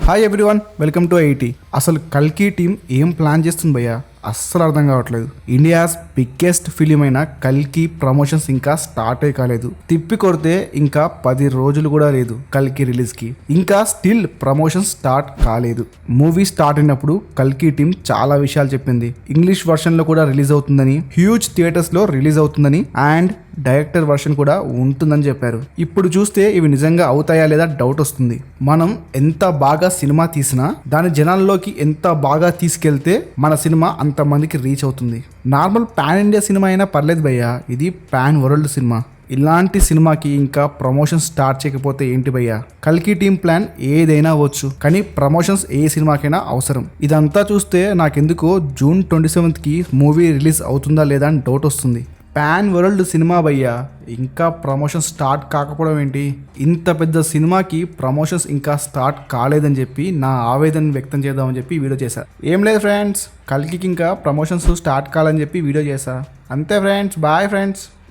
Hi everyone, welcome to IIT. అసలు కల్కి team ఏం ప్లాన్ చేస్తుంది భయ్యా? అస్సలు అర్థం కావట్లేదు. ఇండియాస్ బిగ్గెస్ట్ ఫిలిం అయిన కల్కి ప్రమోషన్స్ ఇంకా స్టార్ట్ కాలేదు. తిప్పి కొడితే ఇంకా 10 రోజులు కూడా లేదు కల్కి రిలీజ్ కి. ఇంకా స్టిల్ ప్రమోషన్ స్టార్ట్ కాలేదు. మూవీ స్టార్ట్ అయినప్పుడు కల్కి టీం చాలా విషయాలు చెప్పింది. ఇంగ్లీష్ వర్షన్ లో కూడా రిలీజ్ అవుతుందని, హ్యూజ్ థియేటర్స్ లో రిలీజ్ అవుతుందని అండ్ డైరెక్టర్ వర్షన్ కూడా ఉంటుందని చెప్పారు. ఇప్పుడు చూస్తే ఇవి నిజంగా అవుతాయా లేదా డౌట్ వస్తుంది. మనం ఎంత బాగా సినిమా తీసినా దాని జనాల్లోకి ఎంత బాగా తీసుకెళ్తే మన సినిమా అంత మందికి రీచ్ అవుతుంది. నార్మల్ పాన్ ఇండియా సినిమా అయినా పర్లేదు భయ్యా, ఇది పాన్ వరల్డ్ సినిమా. ఇలాంటి సినిమాకి ఇంకా ప్రమోషన్ స్టార్ట్ చేయకపోతే ఏంటి భయ్యా? కల్కి టీం ప్లాన్ ఏదైనా అవ్వచ్చు, కానీ ప్రమోషన్స్ ఏ సినిమాకైనా అవసరం. ఇదంతా చూస్తే నాకెందుకో June 27th కి మూవీ రిలీజ్ అవుతుందా లేదా అని డౌట్ వస్తుంది. పాన్ వరల్డ్ సినిమా భయ్యా, ఇంకా ప్రమోషన్ స్టార్ట్ కాకపోవడం ఏంటి? ఇంత పెద్ద సినిమాకి ప్రమోషన్స్ ఇంకా స్టార్ట్ కాలేదని చెప్పి నా ఆవేదన వ్యక్తం చేద్దామని చెప్పి వీడియో చేశా. ఏం లేదు ఫ్రెండ్స్, కల్కి ఇంకా ప్రమోషన్స్ స్టార్ట్ కావాలని చెప్పి వీడియో చేశా. అంతే ఫ్రెండ్స్, బాయ్ ఫ్రెండ్స్.